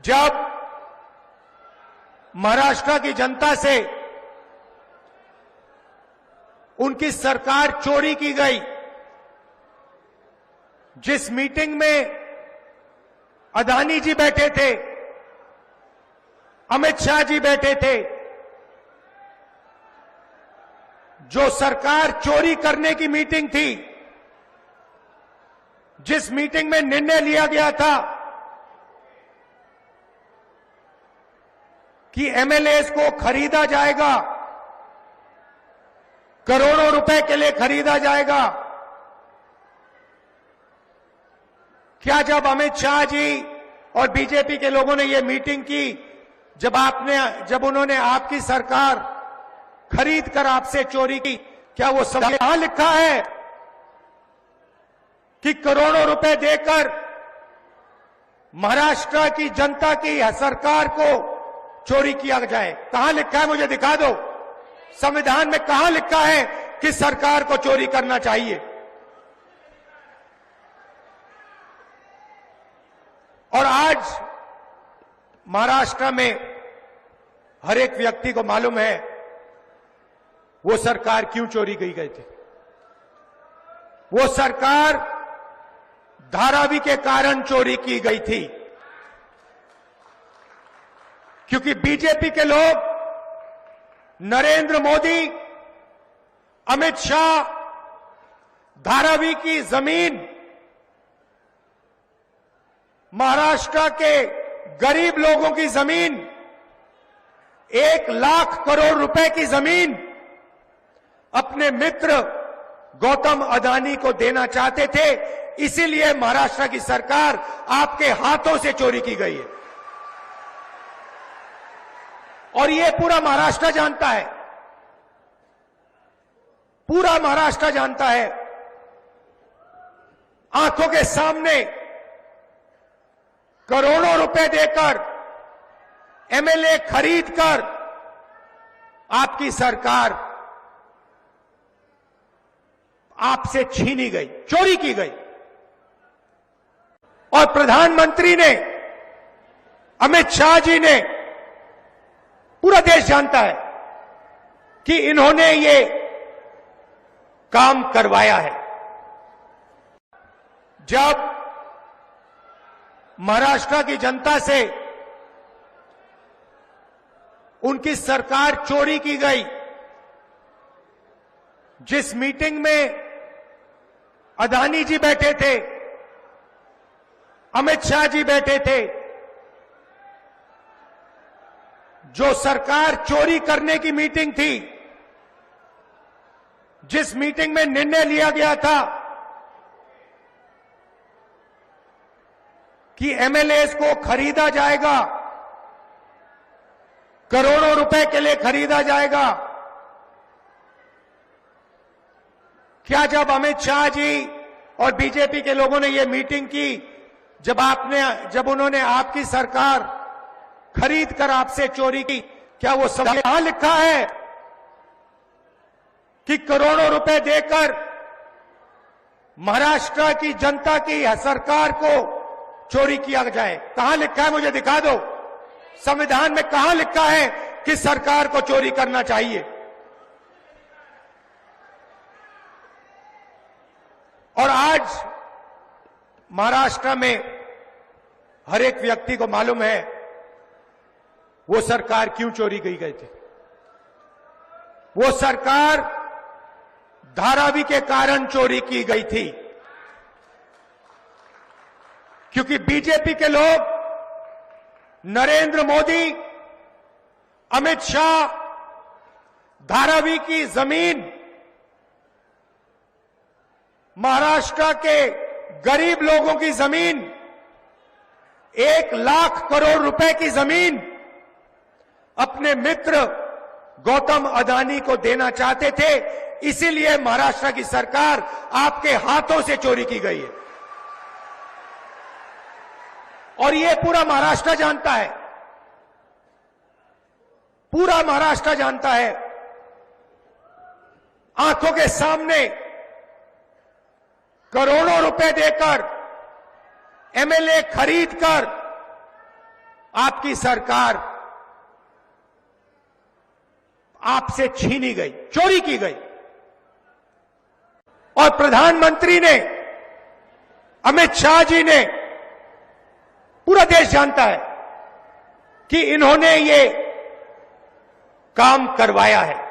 जब महाराष्ट्र की जनता से उनकी सरकार चोरी की गई, जिस मीटिंग में अदानी जी बैठे थे, अमित शाह जी बैठे थे, जो सरकार चोरी करने की मीटिंग थी, जिस मीटिंग में निर्णय लिया गया था कि एमएलएस को खरीदा जाएगा, करोड़ों रुपए के लिए खरीदा जाएगा। क्या जब अमित शाह जी और बीजेपी के लोगों ने यह मीटिंग की, जब उन्होंने आपकी सरकार खरीद कर आपसे चोरी की, क्या वो सब यहां लिखा है कि करोड़ों रुपए देकर महाराष्ट्र की जनता की सरकार को चोरी किया जाए? कहां लिखा है, मुझे दिखा दो। संविधान में कहां लिखा है कि सरकार को चोरी करना चाहिए? और आज महाराष्ट्र में हर एक व्यक्ति को मालूम है वो सरकार क्यों चोरी की गई थी। वो सरकार धारावी के कारण चोरी की गई थी, क्योंकि बीजेपी के लोग, नरेंद्र मोदी, अमित शाह, धारावी की जमीन, महाराष्ट्र के गरीब लोगों की जमीन, 1 लाख करोड़ रुपए की जमीन अपने मित्र गौतम अदानी को देना चाहते थे। इसीलिए महाराष्ट्र की सरकार आपके हाथों से चोरी की गई है, और ये पूरा महाराष्ट्र जानता है, पूरा महाराष्ट्र जानता है। आंखों के सामने करोड़ों रुपए देकर एमएलए खरीदकर आपकी सरकार आपसे छीनी गई, चोरी की गई। और प्रधानमंत्री ने, अमित शाह जी ने, पूरा देश जानता है कि इन्होंने ये काम करवाया है। जब महाराष्ट्र की जनता से उनकी सरकार चोरी की गई, जिस मीटिंग में अदानी जी बैठे थे, अमित शाह जी बैठे थे, जो सरकार चोरी करने की मीटिंग थी, जिस मीटिंग में निर्णय लिया गया था कि एमएलएस को खरीदा जाएगा, करोड़ों रुपए के लिए खरीदा जाएगा। क्या जब अमित शाह जी और बीजेपी के लोगों ने यह मीटिंग की, जब उन्होंने आपकी सरकार खरीद कर आपसे चोरी की, क्या वो सब यहां लिखा है कि करोड़ों रुपए देकर महाराष्ट्र की जनता की सरकार को चोरी किया जाए? कहां लिखा है, मुझे दिखा दो। संविधान में कहां लिखा है कि सरकार को चोरी करना चाहिए? और आज महाराष्ट्र में हर एक व्यक्ति को मालूम है वो सरकार क्यों चोरी की गई थी। वो सरकार धारावी के कारण चोरी की गई थी, क्योंकि बीजेपी के लोग, नरेंद्र मोदी, अमित शाह, धारावी की जमीन, महाराष्ट्र के गरीब लोगों की जमीन, 1 लाख करोड़ रुपए की जमीन अपने मित्र गौतम अदानी को देना चाहते थे। इसीलिए महाराष्ट्र की सरकार आपके हाथों से चोरी की गई है, और ये पूरा महाराष्ट्र जानता है, पूरा महाराष्ट्र जानता है। आंखों के सामने करोड़ों रुपए देकर एमएलए खरीदकर आपकी सरकार आपसे छीनी गई, चोरी की गई। और प्रधानमंत्री ने, अमित शाह जी ने, पूरा देश जानता है कि इन्होंने ये काम करवाया है।